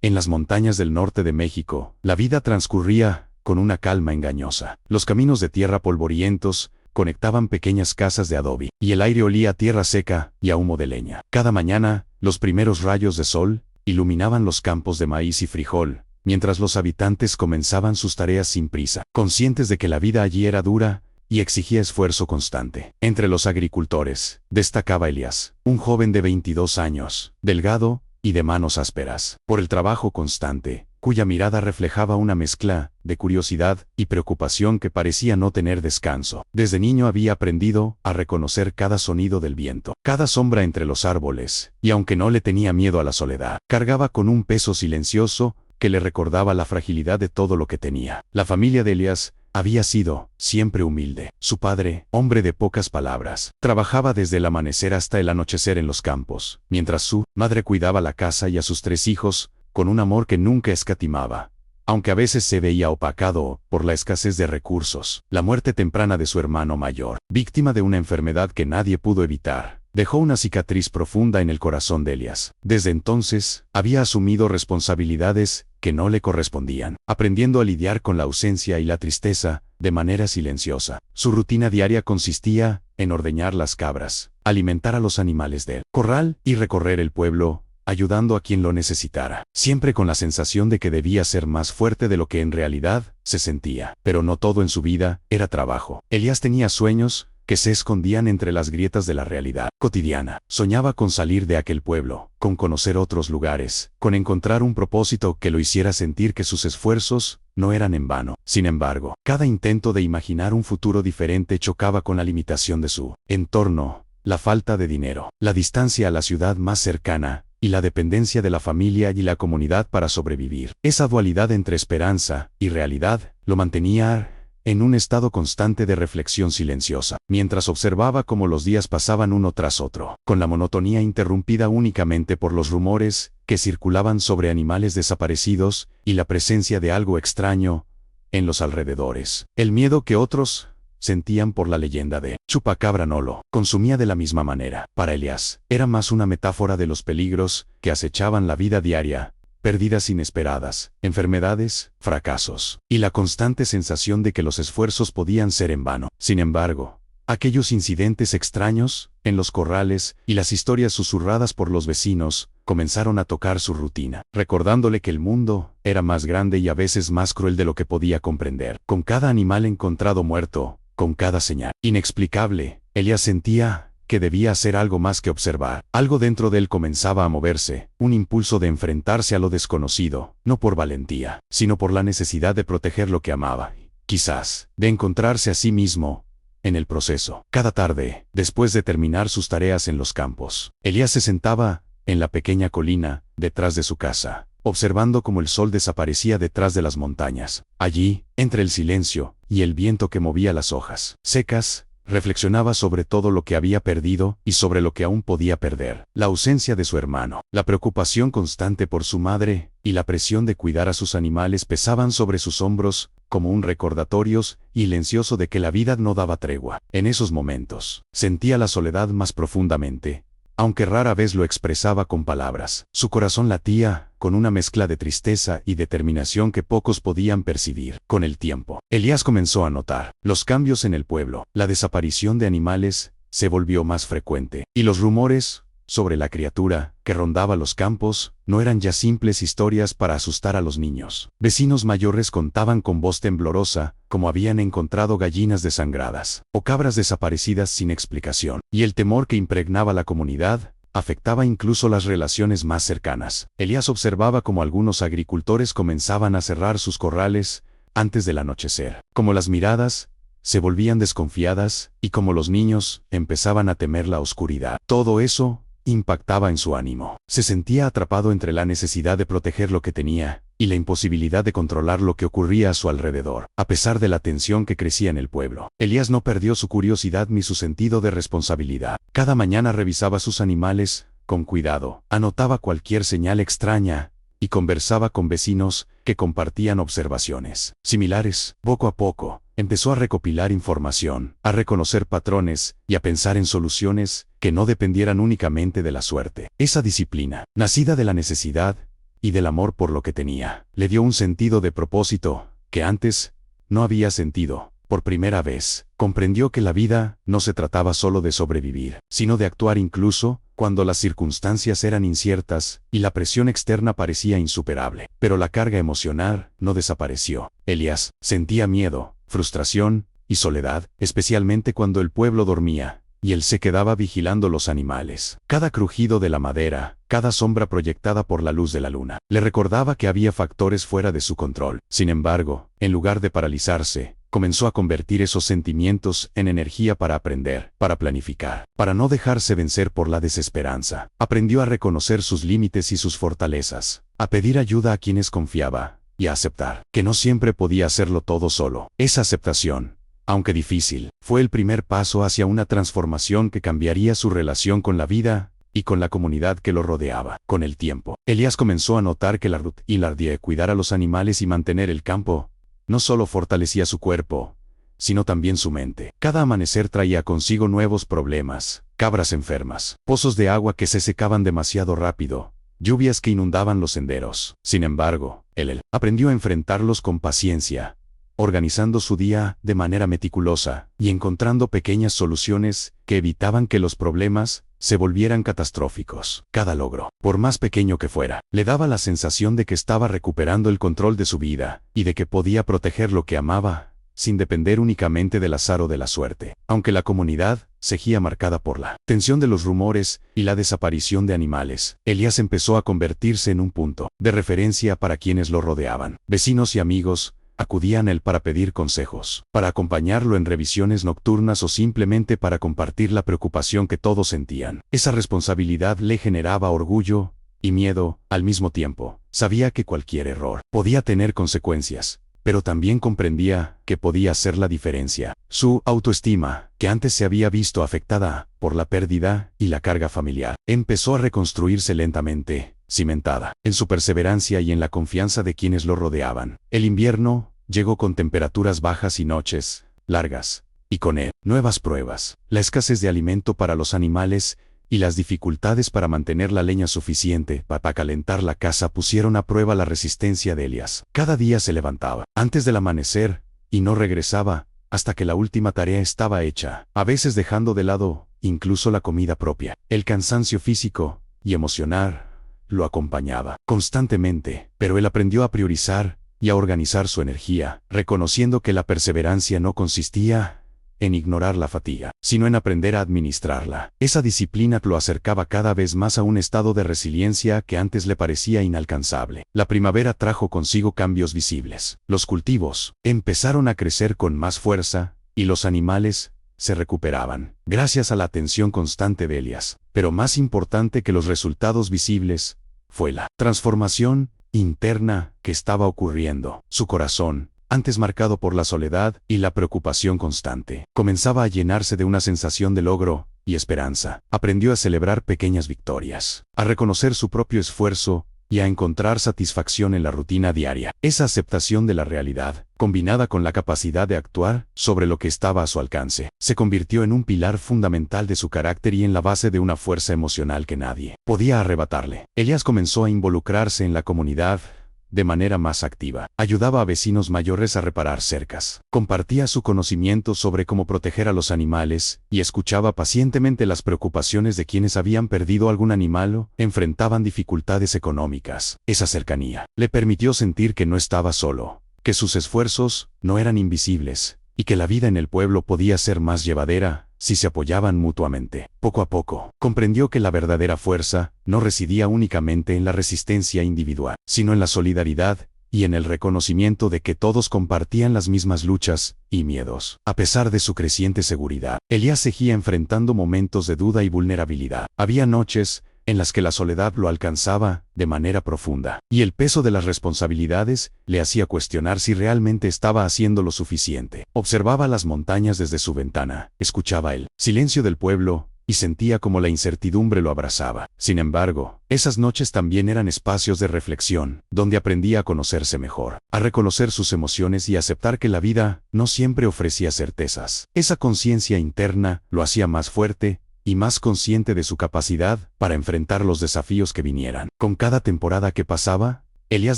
En las montañas del norte de México, la vida transcurría con una calma engañosa. Los caminos de tierra polvorientos conectaban pequeñas casas de adobe, y el aire olía a tierra seca y a humo de leña. Cada mañana, los primeros rayos de sol iluminaban los campos de maíz y frijol, mientras los habitantes comenzaban sus tareas sin prisa, conscientes de que la vida allí era dura y exigía esfuerzo constante. Entre los agricultores, destacaba Elías, un joven de 22 años, delgado y de manos ásperas, por el trabajo constante, cuya mirada reflejaba una mezcla de curiosidad y preocupación que parecía no tener descanso. Desde niño había aprendido a reconocer cada sonido del viento, cada sombra entre los árboles, y aunque no le tenía miedo a la soledad, cargaba con un peso silencioso que le recordaba la fragilidad de todo lo que tenía. La familia de Elías había sido siempre humilde. Su padre, hombre de pocas palabras, trabajaba desde el amanecer hasta el anochecer en los campos, mientras su madre cuidaba la casa y a sus 3 hijos, con un amor que nunca escatimaba, aunque a veces se veía opacado por la escasez de recursos. La muerte temprana de su hermano mayor, víctima de una enfermedad que nadie pudo evitar, dejó una cicatriz profunda en el corazón de Elías. Desde entonces, había asumido responsabilidades que no le correspondían, aprendiendo a lidiar con la ausencia y la tristeza de manera silenciosa. Su rutina diaria consistía en ordeñar las cabras, alimentar a los animales del corral y recorrer el pueblo, ayudando a quien lo necesitara, siempre con la sensación de que debía ser más fuerte de lo que en realidad se sentía. Pero no todo en su vida era trabajo. Elías tenía sueños que se escondían entre las grietas de la realidad cotidiana. Soñaba con salir de aquel pueblo, con conocer otros lugares, con encontrar un propósito que lo hiciera sentir que sus esfuerzos no eran en vano. Sin embargo, cada intento de imaginar un futuro diferente chocaba con la limitación de su entorno, la falta de dinero, la distancia a la ciudad más cercana, y la dependencia de la familia y la comunidad para sobrevivir. Esa dualidad entre esperanza y realidad lo mantenía en un estado constante de reflexión silenciosa, mientras observaba cómo los días pasaban uno tras otro, con la monotonía interrumpida únicamente por los rumores que circulaban sobre animales desaparecidos y la presencia de algo extraño en los alrededores. El miedo que otros sentían por la leyenda de Chupacabra no lo consumía de la misma manera. Para Elías, era más una metáfora de los peligros que acechaban la vida diaria: pérdidas inesperadas, enfermedades, fracasos, y la constante sensación de que los esfuerzos podían ser en vano. Sin embargo, aquellos incidentes extraños en los corrales y las historias susurradas por los vecinos comenzaron a tocar su rutina, recordándole que el mundo era más grande y a veces más cruel de lo que podía comprender. Con cada animal encontrado muerto, con cada señal inexplicable, Elías sentía que debía hacer algo más que observar. Algo dentro de él comenzaba a moverse, un impulso de enfrentarse a lo desconocido, no por valentía, sino por la necesidad de proteger lo que amaba, quizás, de encontrarse a sí mismo en el proceso. Cada tarde, después de terminar sus tareas en los campos, Elías se sentaba en la pequeña colina detrás de su casa, observando cómo el sol desaparecía detrás de las montañas. Allí, entre el silencio y el viento que movía las hojas secas, reflexionaba sobre todo lo que había perdido y sobre lo que aún podía perder. La ausencia de su hermano, la preocupación constante por su madre y la presión de cuidar a sus animales pesaban sobre sus hombros como un recordatorio silencioso de que la vida no daba tregua. En esos momentos, sentía la soledad más profundamente, aunque rara vez lo expresaba con palabras. Su corazón latía con una mezcla de tristeza y determinación que pocos podían percibir. Con el tiempo, Elías comenzó a notar los cambios en el pueblo. La desaparición de animales se volvió más frecuente, y los rumores sobre la criatura que rondaba los campos no eran ya simples historias para asustar a los niños. Vecinos mayores contaban con voz temblorosa cómo habían encontrado gallinas desangradas o cabras desaparecidas sin explicación, y el temor que impregnaba la comunidad afectaba incluso las relaciones más cercanas. Elías observaba cómo algunos agricultores comenzaban a cerrar sus corrales antes del anochecer, cómo las miradas se volvían desconfiadas y cómo los niños empezaban a temer la oscuridad. Todo eso impactaba en su ánimo. Se sentía atrapado entre la necesidad de proteger lo que tenía y la imposibilidad de controlar lo que ocurría a su alrededor. A pesar de la tensión que crecía en el pueblo, Elías no perdió su curiosidad ni su sentido de responsabilidad. Cada mañana revisaba sus animales con cuidado, anotaba cualquier señal extraña y conversaba con vecinos que compartían observaciones similares. Poco a poco, empezó a recopilar información, a reconocer patrones y a pensar en soluciones que no dependieran únicamente de la suerte. Esa disciplina, nacida de la necesidad y del amor por lo que tenía. Le dio un sentido de propósito que antes no había sentido. Por primera vez, comprendió que la vida no se trataba solo de sobrevivir, sino de actuar incluso cuando las circunstancias eran inciertas y la presión externa parecía insuperable. Pero la carga emocional no desapareció. Elías sentía miedo, frustración y soledad, especialmente cuando el pueblo dormía y él se quedaba vigilando los animales. Cada crujido de la madera, cada sombra proyectada por la luz de la luna, le recordaba que había factores fuera de su control. Sin embargo, en lugar de paralizarse, comenzó a convertir esos sentimientos en energía para aprender, para planificar, para no dejarse vencer por la desesperanza. Aprendió a reconocer sus límites y sus fortalezas, a pedir ayuda a quienes confiaba, y a aceptar que no siempre podía hacerlo todo solo. Esa aceptación, aunque difícil, fue el primer paso hacia una transformación que cambiaría su relación con la vida y con la comunidad que lo rodeaba. Con el tiempo, Elías comenzó a notar que la rutina de cuidar a los animales y mantener el campo no solo fortalecía su cuerpo, sino también su mente. Cada amanecer traía consigo nuevos problemas: cabras enfermas, pozos de agua que se secaban demasiado rápido, lluvias que inundaban los senderos. Sin embargo, él aprendió a enfrentarlos con paciencia, organizando su día de manera meticulosa y encontrando pequeñas soluciones que evitaban que los problemas se volvieran catastróficos. Cada logro, por más pequeño que fuera, le daba la sensación de que estaba recuperando el control de su vida y de que podía proteger lo que amaba, sin depender únicamente del azar o de la suerte. Aunque la comunidad seguía marcada por la tensión de los rumores y la desaparición de animales, Elías empezó a convertirse en un punto de referencia para quienes lo rodeaban. Vecinos y amigos acudían a él para pedir consejos, para acompañarlo en revisiones nocturnas o simplemente para compartir la preocupación que todos sentían. Esa responsabilidad le generaba orgullo y miedo al mismo tiempo. Sabía que cualquier error podía tener consecuencias, pero también comprendía que podía hacer la diferencia. Su autoestima, que antes se había visto afectada por la pérdida y la carga familiar, empezó a reconstruirse lentamente, cimentada en su perseverancia y en la confianza de quienes lo rodeaban. El invierno llegó con temperaturas bajas y noches largas, y con él nuevas pruebas. La escasez de alimento para los animales y las dificultades para mantener la leña suficiente para calentar la casa pusieron a prueba la resistencia de Elías. Cada día se levantaba antes del amanecer y no regresaba hasta que la última tarea estaba hecha, a veces dejando de lado incluso la comida propia. El cansancio físico y emocional lo acompañaba constantemente, pero él aprendió a priorizar y a organizar su energía, reconociendo que la perseverancia no consistía en ignorar la fatiga, sino en aprender a administrarla. Esa disciplina lo acercaba cada vez más a un estado de resiliencia que antes le parecía inalcanzable. La primavera trajo consigo cambios visibles. Los cultivos empezaron a crecer con más fuerza, y los animales se recuperaban, gracias a la atención constante de Elías. Pero más importante que los resultados visibles, fue la transformación interna que estaba ocurriendo. Su corazón, antes marcado por la soledad y la preocupación constante, comenzaba a llenarse de una sensación de logro y esperanza. Aprendió a celebrar pequeñas victorias, a reconocer su propio esfuerzo y a encontrar satisfacción en la rutina diaria. Esa aceptación de la realidad, combinada con la capacidad de actuar sobre lo que estaba a su alcance, se convirtió en un pilar fundamental de su carácter y en la base de una fuerza emocional que nadie podía arrebatarle. Elías comenzó a involucrarse en la comunidad de manera más activa. Ayudaba a vecinos mayores a reparar cercas, compartía su conocimiento sobre cómo proteger a los animales y escuchaba pacientemente las preocupaciones de quienes habían perdido algún animal o enfrentaban dificultades económicas. Esa cercanía le permitió sentir que no estaba solo, que sus esfuerzos no eran invisibles y que la vida en el pueblo podía ser más llevadera si se apoyaban mutuamente. Poco a poco, comprendió que la verdadera fuerza no residía únicamente en la resistencia individual, sino en la solidaridad y en el reconocimiento de que todos compartían las mismas luchas y miedos. A pesar de su creciente seguridad, Elías seguía enfrentando momentos de duda y vulnerabilidad. Había noches en las que la soledad lo alcanzaba de manera profunda, y el peso de las responsabilidades le hacía cuestionar si realmente estaba haciendo lo suficiente. Observaba las montañas desde su ventana, escuchaba el silencio del pueblo, y sentía como la incertidumbre lo abrazaba. Sin embargo, esas noches también eran espacios de reflexión, donde aprendía a conocerse mejor, a reconocer sus emociones y a aceptar que la vida no siempre ofrecía certezas. Esa conciencia interna lo hacía más fuerte y más consciente de su capacidad para enfrentar los desafíos que vinieran. Con cada temporada que pasaba, Elías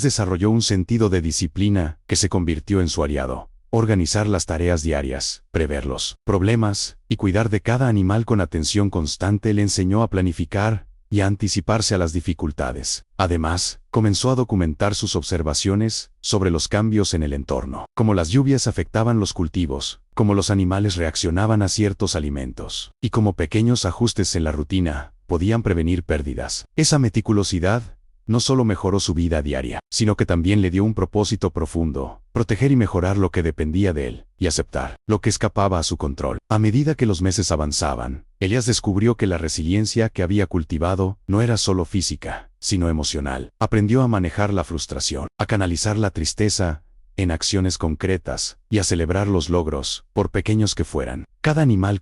desarrolló un sentido de disciplina que se convirtió en su aliado. Organizar las tareas diarias, prever los problemas y cuidar de cada animal con atención constante le enseñó a planificar y a anticiparse a las dificultades. Además, comenzó a documentar sus observaciones sobre los cambios en el entorno, cómo las lluvias afectaban los cultivos, cómo los animales reaccionaban a ciertos alimentos, y cómo pequeños ajustes en la rutina podían prevenir pérdidas. Esa meticulosidad no solo mejoró su vida diaria, sino que también le dio un propósito profundo: proteger y mejorar lo que dependía de él, y aceptar lo que escapaba a su control. A medida que los meses avanzaban, Elías descubrió que la resiliencia que había cultivado no era solo física, sino emocional. Aprendió a manejar la frustración, a canalizar la tristeza en acciones concretas, y a celebrar los logros, por pequeños que fueran. Cada animal,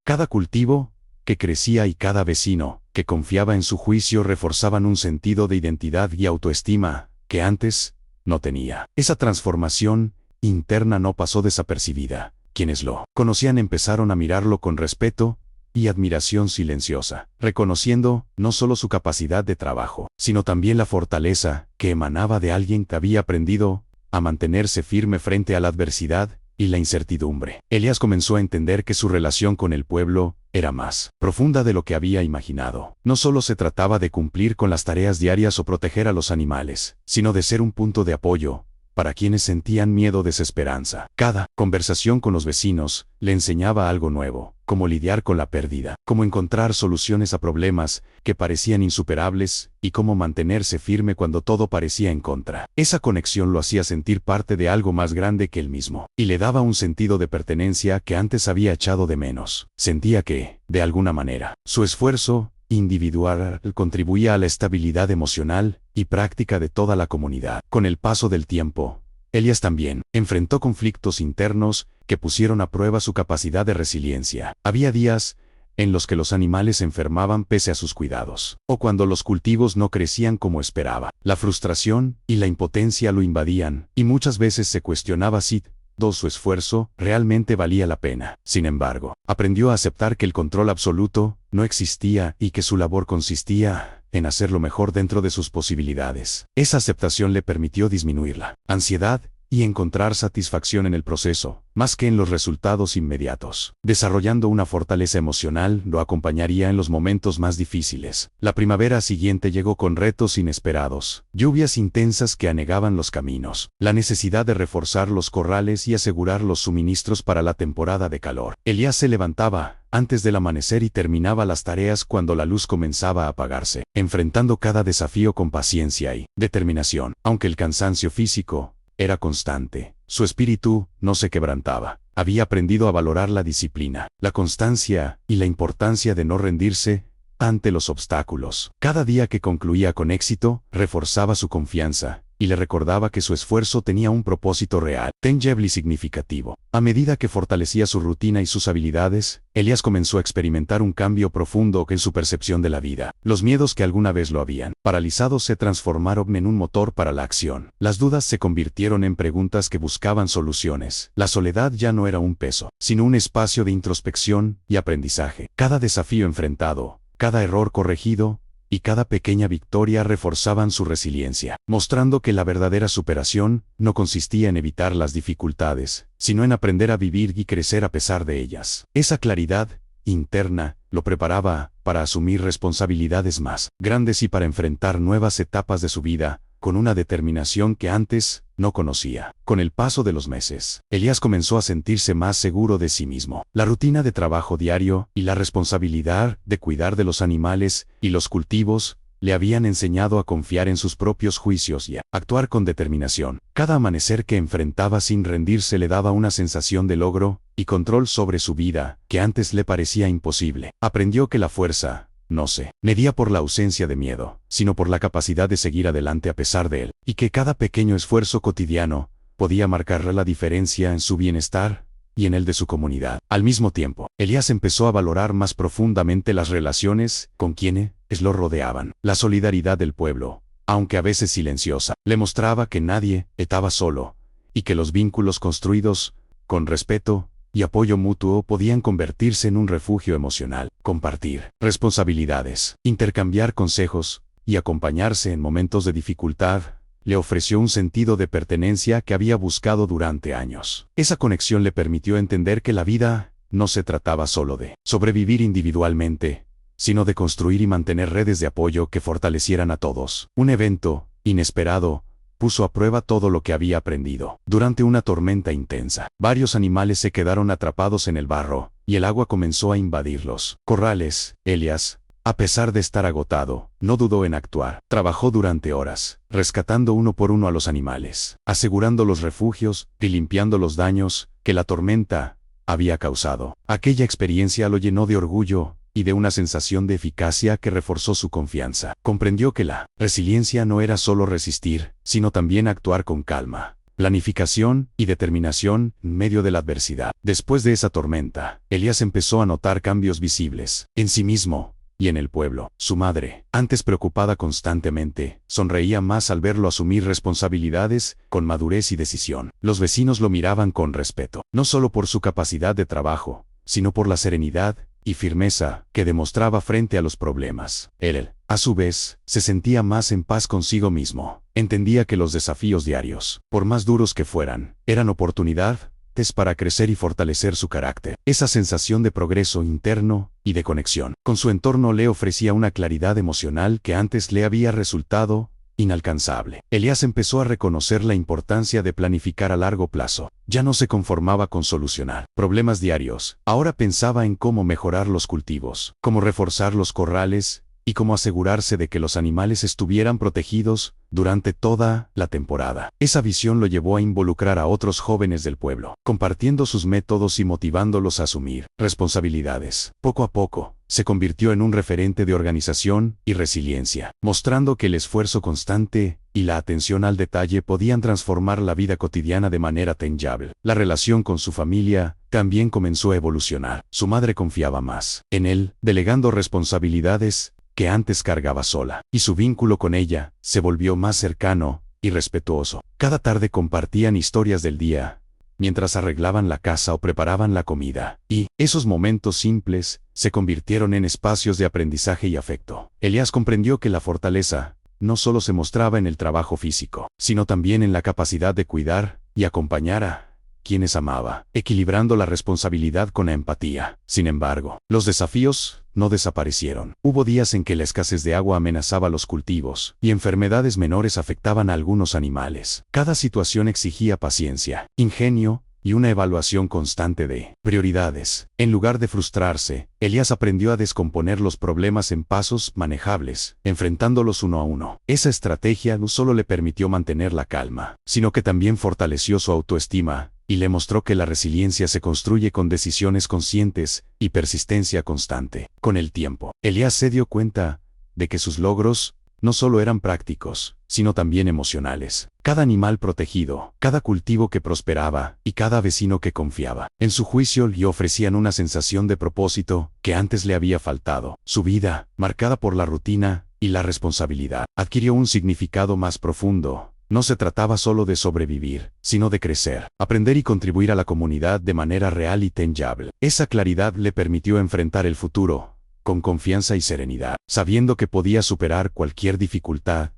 cada cultivo que crecía y cada vecino que confiaba en su juicio reforzaban un sentido de identidad y autoestima que antes no tenía. Esa transformación interna no pasó desapercibida. Quienes lo conocían empezaron a mirarlo con respeto y admiración silenciosa, reconociendo no solo su capacidad de trabajo, sino también la fortaleza que emanaba de alguien que había aprendido a mantenerse firme frente a la adversidad y la incertidumbre. Elías comenzó a entender que su relación con el pueblo era más profunda de lo que había imaginado. No solo se trataba de cumplir con las tareas diarias o proteger a los animales, sino de ser un punto de apoyo para quienes sentían miedo o desesperanza. Cada conversación con los vecinos le enseñaba algo nuevo: cómo lidiar con la pérdida, cómo encontrar soluciones a problemas que parecían insuperables, y cómo mantenerse firme cuando todo parecía en contra. Esa conexión lo hacía sentir parte de algo más grande que él mismo, y le daba un sentido de pertenencia que antes había echado de menos. Sentía que, de alguna manera, su esfuerzo individual contribuía a la estabilidad emocional y práctica de toda la comunidad. Con el paso del tiempo, Elías también enfrentó conflictos internos que pusieron a prueba su capacidad de resiliencia. Había días en los que los animales se enfermaban pese a sus cuidados, o cuando los cultivos no crecían como esperaba. La frustración y la impotencia lo invadían, y muchas veces se cuestionaba si todo su esfuerzo realmente valía la pena. Sin embargo, aprendió a aceptar que el control absoluto no existía y que su labor consistía en hacer lo mejor dentro de sus posibilidades. Esa aceptación le permitió disminuir la ansiedad y encontrar satisfacción en el proceso, más que en los resultados inmediatos. Desarrollando una fortaleza emocional lo acompañaría en los momentos más difíciles. La primavera siguiente llegó con retos inesperados: lluvias intensas que anegaban los caminos, la necesidad de reforzar los corrales y asegurar los suministros para la temporada de calor. Elías se levantaba antes del amanecer y terminaba las tareas cuando la luz comenzaba a apagarse, enfrentando cada desafío con paciencia y determinación. Aunque el cansancio físico era constante, su espíritu no se quebrantaba. Había aprendido a valorar la disciplina, la constancia y la importancia de no rendirse ante los obstáculos. Cada día que concluía con éxito, reforzaba su confianza y le recordaba que su esfuerzo tenía un propósito real, tangible y significativo. A medida que fortalecía su rutina y sus habilidades, Elías comenzó a experimentar un cambio profundo en su percepción de la vida. Los miedos que alguna vez lo habían paralizado se transformaron en un motor para la acción. Las dudas se convirtieron en preguntas que buscaban soluciones. La soledad ya no era un peso, sino un espacio de introspección y aprendizaje. Cada desafío enfrentado, cada error corregido y cada pequeña victoria reforzaban su resiliencia, mostrando que la verdadera superación no consistía en evitar las dificultades, sino en aprender a vivir y crecer a pesar de ellas. Esa claridad interna lo preparaba para asumir responsabilidades más grandes y para enfrentar nuevas etapas de su vida con una determinación que antes no conocía. Con el paso de los meses, Elías comenzó a sentirse más seguro de sí mismo. La rutina de trabajo diario y la responsabilidad de cuidar de los animales y los cultivos le habían enseñado a confiar en sus propios juicios y a actuar con determinación. Cada amanecer que enfrentaba sin rendirse le daba una sensación de logro y control sobre su vida que antes le parecía imposible. Aprendió que la fuerza no se medía por la ausencia de miedo, sino por la capacidad de seguir adelante a pesar de él, y que cada pequeño esfuerzo cotidiano podía marcar la diferencia en su bienestar y en el de su comunidad. Al mismo tiempo, Elías empezó a valorar más profundamente las relaciones con quienes lo rodeaban. La solidaridad del pueblo, aunque a veces silenciosa, le mostraba que nadie estaba solo, y que los vínculos construidos con respeto y apoyo mutuo podían convertirse en un refugio emocional. Compartir responsabilidades, intercambiar consejos y acompañarse en momentos de dificultad le ofreció un sentido de pertenencia que había buscado durante años. Esa conexión le permitió entender que la vida no se trataba solo de sobrevivir individualmente, sino de construir y mantener redes de apoyo que fortalecieran a todos. Un evento inesperado puso a prueba todo lo que había aprendido. Durante una tormenta intensa, varios animales se quedaron atrapados en el barro, y el agua comenzó a invadirlos. Corrales, Elías, a pesar de estar agotado, no dudó en actuar. Trabajó durante horas, rescatando uno por uno a los animales, asegurando los refugios y limpiando los daños que la tormenta había causado. Aquella experiencia lo llenó de orgullo y de una sensación de eficacia que reforzó su confianza. Comprendió que la resiliencia no era solo resistir, sino también actuar con calma, planificación y determinación en medio de la adversidad. Después de esa tormenta, Elías empezó a notar cambios visibles en sí mismo y en el pueblo. Su madre, antes preocupada constantemente, sonreía más al verlo asumir responsabilidades con madurez y decisión. Los vecinos lo miraban con respeto, no solo por su capacidad de trabajo, sino por la serenidad y firmeza que demostraba frente a los problemas. Él, a su vez, se sentía más en paz consigo mismo. Entendía que los desafíos diarios, por más duros que fueran, eran oportunidades para crecer y fortalecer su carácter. Esa sensación de progreso interno y de conexión con su entorno le ofrecía una claridad emocional que antes le había resultado inalcanzable. Elías empezó a reconocer la importancia de planificar a largo plazo. Ya no se conformaba con solucionar problemas diarios. Ahora pensaba en cómo mejorar los cultivos, cómo reforzar los corrales y cómo asegurarse de que los animales estuvieran protegidos durante toda la temporada. Esa visión lo llevó a involucrar a otros jóvenes del pueblo, compartiendo sus métodos y motivándolos a asumir responsabilidades. Poco a poco, se convirtió en un referente de organización y resiliencia, mostrando que el esfuerzo constante y la atención al detalle podían transformar la vida cotidiana de manera tangible. La relación con su familia también comenzó a evolucionar. Su madre confiaba más en él, delegando responsabilidades que antes cargaba sola, y su vínculo con ella se volvió más cercano y respetuoso. Cada tarde compartían historias del día, mientras arreglaban la casa o preparaban la comida, y esos momentos simples se convirtieron en espacios de aprendizaje y afecto. Elías comprendió que la fortaleza no solo se mostraba en el trabajo físico, sino también en la capacidad de cuidar y acompañar a quienes amaba, equilibrando la responsabilidad con la empatía. Sin embargo, los desafíos no desaparecieron. Hubo días en que la escasez de agua amenazaba los cultivos, y enfermedades menores afectaban a algunos animales. Cada situación exigía paciencia, ingenio y una evaluación constante de prioridades. En lugar de frustrarse, Elías aprendió a descomponer los problemas en pasos manejables, enfrentándolos uno a uno. Esa estrategia no solo le permitió mantener la calma, sino que también fortaleció su autoestima y le mostró que la resiliencia se construye con decisiones conscientes y persistencia constante. Con el tiempo, Elías se dio cuenta de que sus logros no solo eran prácticos, sino también emocionales. Cada animal protegido, cada cultivo que prosperaba y cada vecino que confiaba en su juicio le ofrecían una sensación de propósito que antes le había faltado. Su vida, marcada por la rutina y la responsabilidad, adquirió un significado más profundo. No se trataba solo de sobrevivir, sino de crecer, aprender y contribuir a la comunidad de manera real y tangible. Esa claridad le permitió enfrentar el futuro con confianza y serenidad, sabiendo que podía superar cualquier dificultad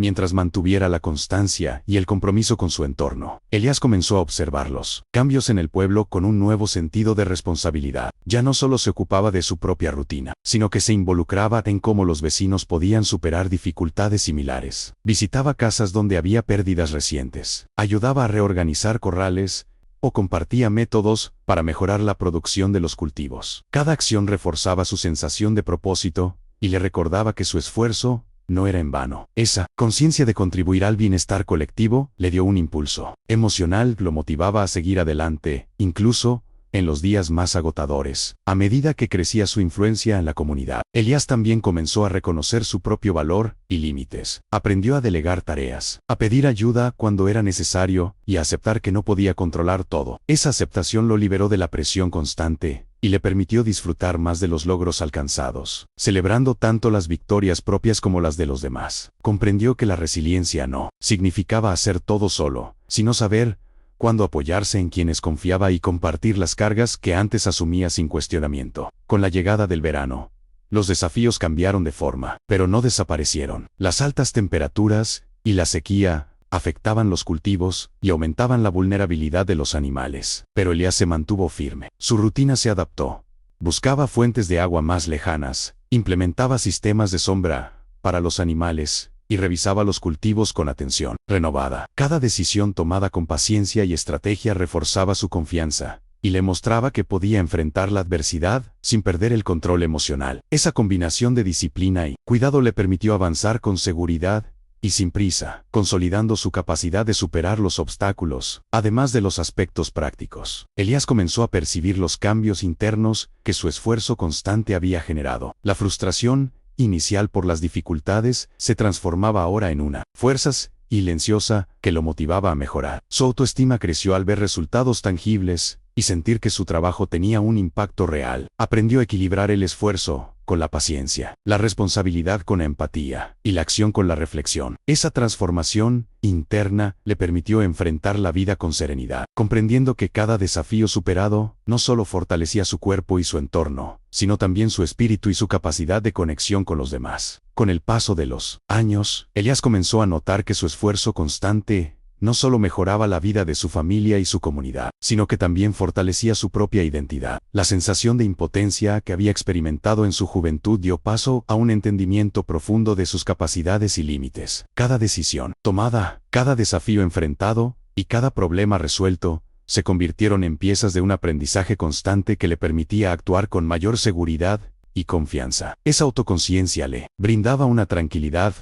mientras mantuviera la constancia y el compromiso con su entorno. Elías comenzó a observar los cambios en el pueblo con un nuevo sentido de responsabilidad. Ya no solo se ocupaba de su propia rutina, sino que se involucraba en cómo los vecinos podían superar dificultades similares. Visitaba casas donde había pérdidas recientes, ayudaba a reorganizar corrales o compartía métodos para mejorar la producción de los cultivos. Cada acción reforzaba su sensación de propósito y le recordaba que su esfuerzo no era en vano. Esa conciencia de contribuir al bienestar colectivo le dio un impulso emocional, lo motivaba a seguir adelante, incluso en los días más agotadores. A medida que crecía su influencia en la comunidad, Elías también comenzó a reconocer su propio valor y límites. Aprendió a delegar tareas, a pedir ayuda cuando era necesario y a aceptar que no podía controlar todo. Esa aceptación lo liberó de la presión constante y le permitió disfrutar más de los logros alcanzados, celebrando tanto las victorias propias como las de los demás. Comprendió que la resiliencia no significaba hacer todo solo, sino saber cuándo apoyarse en quienes confiaba y compartir las cargas que antes asumía sin cuestionamiento. Con la llegada del verano, los desafíos cambiaron de forma, pero no desaparecieron. Las altas temperaturas y la sequía afectaban los cultivos y aumentaban la vulnerabilidad de los animales. Pero Elías se mantuvo firme. Su rutina se adaptó. Buscaba fuentes de agua más lejanas, implementaba sistemas de sombra para los animales y revisaba los cultivos con atención renovada. Cada decisión tomada con paciencia y estrategia reforzaba su confianza y le mostraba que podía enfrentar la adversidad sin perder el control emocional. Esa combinación de disciplina y cuidado le permitió avanzar con seguridad y sin prisa, consolidando su capacidad de superar los obstáculos, además de los aspectos prácticos. Elías comenzó a percibir los cambios internos que su esfuerzo constante había generado. La frustración inicial por las dificultades se transformaba ahora en una fuerza silenciosa que lo motivaba a mejorar. Su autoestima creció al ver resultados tangibles y sentir que su trabajo tenía un impacto real. Aprendió a equilibrar el esfuerzo con la paciencia, la responsabilidad con la empatía y la acción con la reflexión. Esa transformación interna le permitió enfrentar la vida con serenidad, comprendiendo que cada desafío superado no solo fortalecía su cuerpo y su entorno, sino también su espíritu y su capacidad de conexión con los demás. Con el paso de los años, Elías comenzó a notar que su esfuerzo constante no solo mejoraba la vida de su familia y su comunidad, sino que también fortalecía su propia identidad. La sensación de impotencia que había experimentado en su juventud dio paso a un entendimiento profundo de sus capacidades y límites. Cada decisión tomada, cada desafío enfrentado y cada problema resuelto se convirtieron en piezas de un aprendizaje constante que le permitía actuar con mayor seguridad y confianza. Esa autoconciencia le brindaba una tranquilidad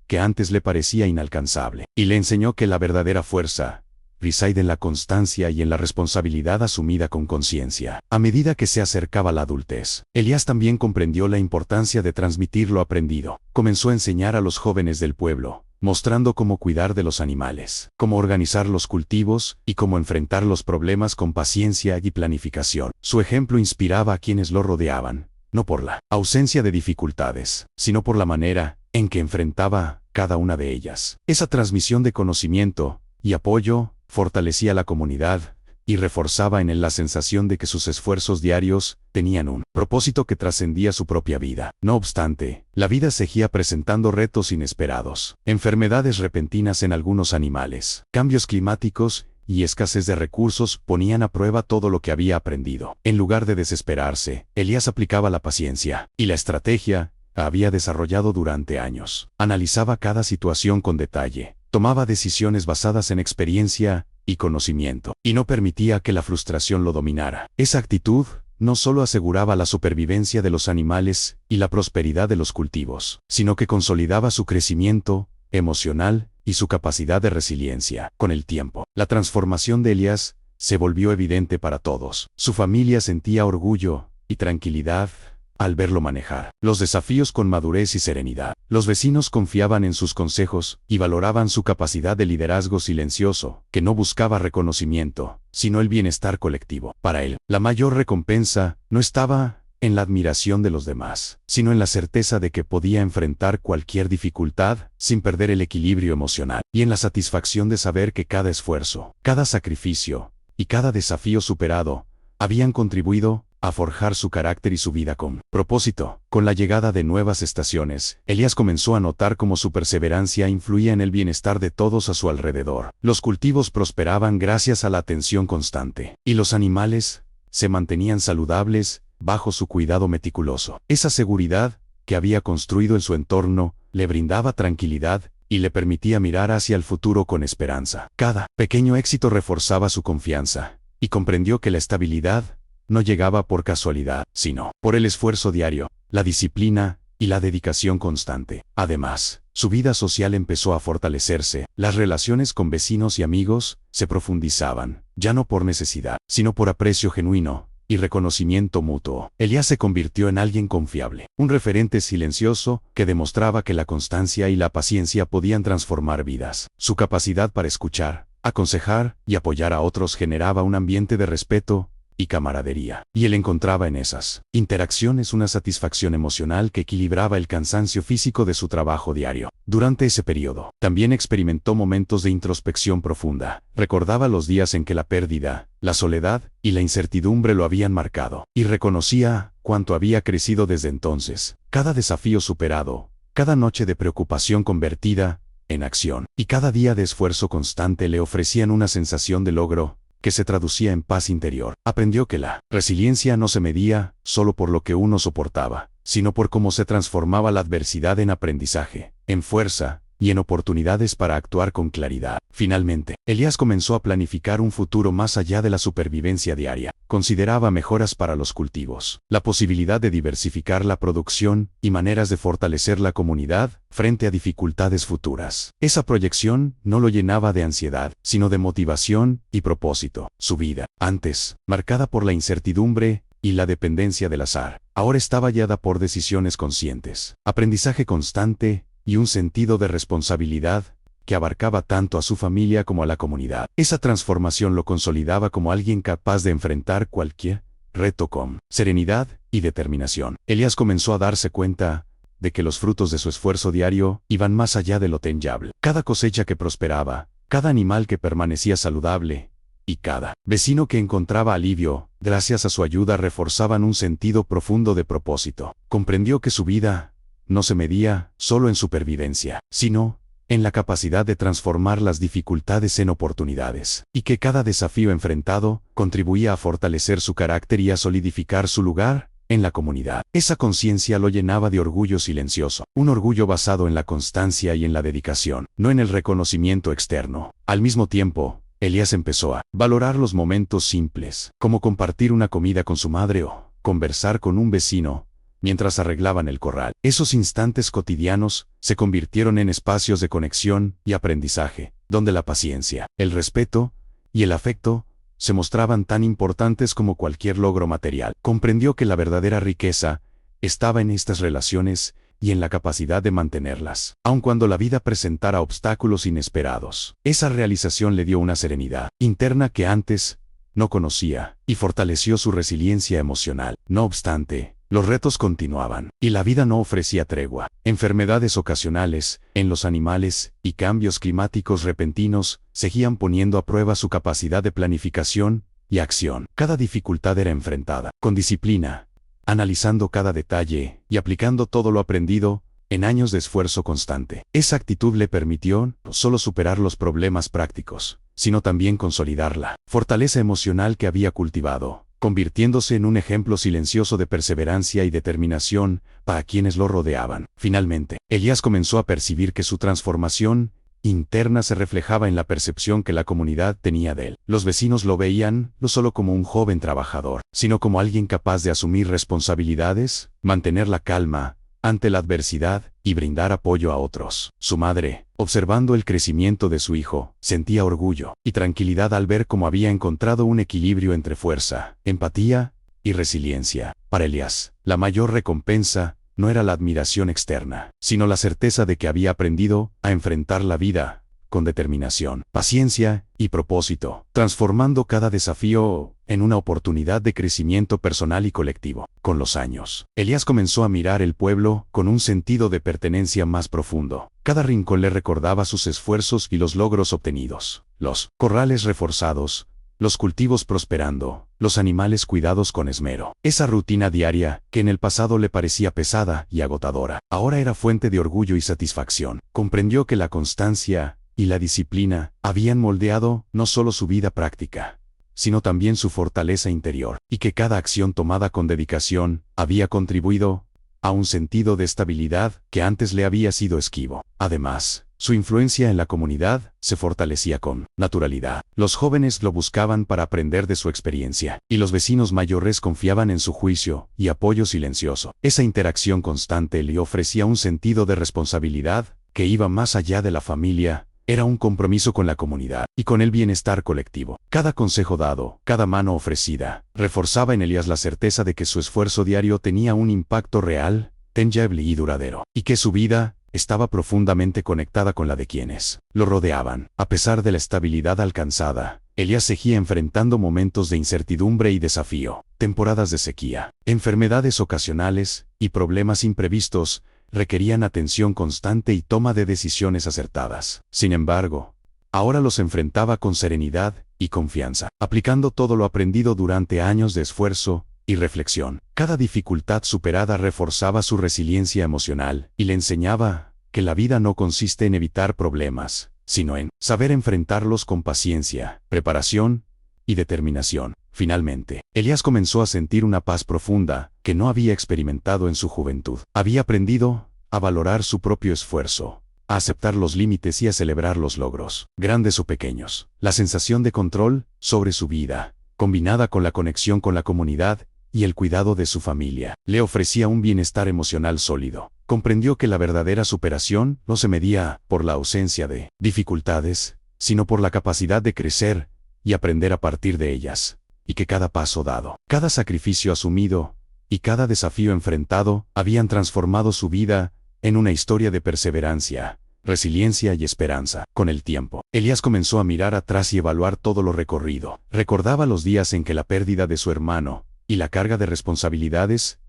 que antes le parecía inalcanzable, y le enseñó que la verdadera fuerza reside en la constancia y en la responsabilidad asumida con conciencia. A medida que se acercaba la adultez, Elías también comprendió la importancia de transmitir lo aprendido. Comenzó a enseñar a los jóvenes del pueblo, mostrando cómo cuidar de los animales, cómo organizar los cultivos y cómo enfrentar los problemas con paciencia y planificación. Su ejemplo inspiraba a quienes lo rodeaban, no por la ausencia de dificultades, sino por la manera en que enfrentaba cada una de ellas. Esa transmisión de conocimiento y apoyo fortalecía la comunidad y reforzaba en él la sensación de que sus esfuerzos diarios tenían un propósito que trascendía su propia vida. No obstante, la vida seguía presentando retos inesperados, enfermedades repentinas en algunos animales, cambios climáticos y escasez de recursos ponían a prueba todo lo que había aprendido. En lugar de desesperarse, Elías aplicaba la paciencia y la estrategia había desarrollado durante años. Analizaba cada situación con detalle, tomaba decisiones basadas en experiencia y conocimiento, y no permitía que la frustración lo dominara. Esa actitud no solo aseguraba la supervivencia de los animales y la prosperidad de los cultivos, sino que consolidaba su crecimiento emocional y su capacidad de resiliencia. Con el tiempo, la transformación de Elías se volvió evidente para todos. Su familia sentía orgullo y tranquilidad al verlo manejar los desafíos con madurez y serenidad. Los vecinos confiaban en sus consejos y valoraban su capacidad de liderazgo silencioso, que no buscaba reconocimiento, sino el bienestar colectivo. Para él, la mayor recompensa no estaba en la admiración de los demás, sino en la certeza de que podía enfrentar cualquier dificultad sin perder el equilibrio emocional, y en la satisfacción de saber que cada esfuerzo, cada sacrificio y cada desafío superado habían contribuido a forjar su carácter y su vida con propósito. Con la llegada de nuevas estaciones, Elías comenzó a notar cómo su perseverancia influía en el bienestar de todos a su alrededor. Los cultivos prosperaban gracias a la atención constante, y los animales se mantenían saludables bajo su cuidado meticuloso. Esa seguridad que había construido en su entorno le brindaba tranquilidad y le permitía mirar hacia el futuro con esperanza. Cada pequeño éxito reforzaba su confianza, y comprendió que la estabilidad no llegaba por casualidad, sino por el esfuerzo diario, la disciplina y la dedicación constante. Además, su vida social empezó a fortalecerse. Las relaciones con vecinos y amigos se profundizaban, ya no por necesidad, sino por aprecio genuino y reconocimiento mutuo. Elías se convirtió en alguien confiable, un referente silencioso que demostraba que la constancia y la paciencia podían transformar vidas. Su capacidad para escuchar, aconsejar y apoyar a otros generaba un ambiente de respeto y camaradería. Y él encontraba en esas interacciones una satisfacción emocional que equilibraba el cansancio físico de su trabajo diario. Durante ese periodo, también experimentó momentos de introspección profunda. Recordaba los días en que la pérdida, la soledad y la incertidumbre lo habían marcado, y reconocía cuánto había crecido desde entonces. Cada desafío superado, cada noche de preocupación convertida en acción, y cada día de esfuerzo constante le ofrecían una sensación de logro que se traducía en paz interior. Aprendió que la resiliencia no se medía solo por lo que uno soportaba, sino por cómo se transformaba la adversidad en aprendizaje, en fuerza y en oportunidades para actuar con claridad. Finalmente, Elías comenzó a planificar un futuro más allá de la supervivencia diaria. Consideraba mejoras para los cultivos, la posibilidad de diversificar la producción y maneras de fortalecer la comunidad frente a dificultades futuras. Esa proyección no lo llenaba de ansiedad, sino de motivación y propósito. Su vida, antes marcada por la incertidumbre y la dependencia del azar, ahora estaba guiada por decisiones conscientes, aprendizaje constante y un sentido de responsabilidad que abarcaba tanto a su familia como a la comunidad. Esa transformación lo consolidaba como alguien capaz de enfrentar cualquier reto con serenidad y determinación. Elías comenzó a darse cuenta de que los frutos de su esfuerzo diario iban más allá de lo tangible. Cada cosecha que prosperaba, cada animal que permanecía saludable, y cada vecino que encontraba alivio, gracias a su ayuda, reforzaban un sentido profundo de propósito. Comprendió que su vida no se medía solo en supervivencia, sino en la capacidad de transformar las dificultades en oportunidades, y que cada desafío enfrentado contribuía a fortalecer su carácter y a solidificar su lugar en la comunidad. Esa conciencia lo llenaba de orgullo silencioso, un orgullo basado en la constancia y en la dedicación, no en el reconocimiento externo. Al mismo tiempo, Elías empezó a valorar los momentos simples, como compartir una comida con su madre o conversar con un vecino mientras arreglaban el corral. Esos instantes cotidianos se convirtieron en espacios de conexión y aprendizaje, donde la paciencia, el respeto y el afecto se mostraban tan importantes como cualquier logro material. Comprendió que la verdadera riqueza estaba en estas relaciones y en la capacidad de mantenerlas, aun cuando la vida presentara obstáculos inesperados. Esa realización le dio una serenidad interna que antes no conocía, y fortaleció su resiliencia emocional. No obstante, los retos continuaban, y la vida no ofrecía tregua. Enfermedades ocasionales en los animales y cambios climáticos repentinos seguían poniendo a prueba su capacidad de planificación y acción. Cada dificultad era enfrentada con disciplina, analizando cada detalle y aplicando todo lo aprendido en años de esfuerzo constante. Esa actitud le permitió no solo superar los problemas prácticos, sino también consolidar la fortaleza emocional que había cultivado, convirtiéndose en un ejemplo silencioso de perseverancia y determinación para quienes lo rodeaban. Finalmente, Elías comenzó a percibir que su transformación interna se reflejaba en la percepción que la comunidad tenía de él. Los vecinos lo veían no solo como un joven trabajador, sino como alguien capaz de asumir responsabilidades, mantener la calma ante la adversidad y brindar apoyo a otros. Su madre, observando el crecimiento de su hijo, sentía orgullo y tranquilidad al ver cómo había encontrado un equilibrio entre fuerza, empatía y resiliencia. Para Elías, la mayor recompensa no era la admiración externa, sino la certeza de que había aprendido a enfrentar la vida con determinación, paciencia y propósito, transformando cada desafío en una oportunidad de crecimiento personal y colectivo. Con los años, Elías comenzó a mirar el pueblo con un sentido de pertenencia más profundo. Cada rincón le recordaba sus esfuerzos y los logros obtenidos. Los corrales reforzados, los cultivos prosperando, los animales cuidados con esmero. Esa rutina diaria, que en el pasado le parecía pesada y agotadora, ahora era fuente de orgullo y satisfacción. Comprendió que la constancia y la disciplina habían moldeado no solo su vida práctica, sino también su fortaleza interior, y que cada acción tomada con dedicación había contribuido a un sentido de estabilidad que antes le había sido esquivo. Además, su influencia en la comunidad se fortalecía con naturalidad. Los jóvenes lo buscaban para aprender de su experiencia, y los vecinos mayores confiaban en su juicio y apoyo silencioso. Esa interacción constante le ofrecía un sentido de responsabilidad que iba más allá de la familia. Era un compromiso con la comunidad y con el bienestar colectivo. Cada consejo dado, cada mano ofrecida, reforzaba en Elías la certeza de que su esfuerzo diario tenía un impacto real, tangible y duradero, y que su vida estaba profundamente conectada con la de quienes lo rodeaban. A pesar de la estabilidad alcanzada, Elías seguía enfrentando momentos de incertidumbre y desafío, temporadas de sequía, enfermedades ocasionales y problemas imprevistos requerían atención constante y toma de decisiones acertadas. Sin embargo, ahora los enfrentaba con serenidad y confianza, aplicando todo lo aprendido durante años de esfuerzo y reflexión. Cada dificultad superada reforzaba su resiliencia emocional y le enseñaba que la vida no consiste en evitar problemas, sino en saber enfrentarlos con paciencia, preparación y determinación. Finalmente, Elías comenzó a sentir una paz profunda que no había experimentado en su juventud. Había aprendido a valorar su propio esfuerzo, a aceptar los límites y a celebrar los logros, grandes o pequeños. La sensación de control sobre su vida, combinada con la conexión con la comunidad y el cuidado de su familia, le ofrecía un bienestar emocional sólido. Comprendió que la verdadera superación no se medía por la ausencia de dificultades, sino por la capacidad de crecer y aprender a partir de ellas, y que cada paso dado, cada sacrificio asumido y cada desafío enfrentado habían transformado su vida en una historia de perseverancia, resiliencia y esperanza. Con el tiempo, Elías comenzó a mirar atrás y evaluar todo lo recorrido. Recordaba los días en que la pérdida de su hermano y la carga de responsabilidades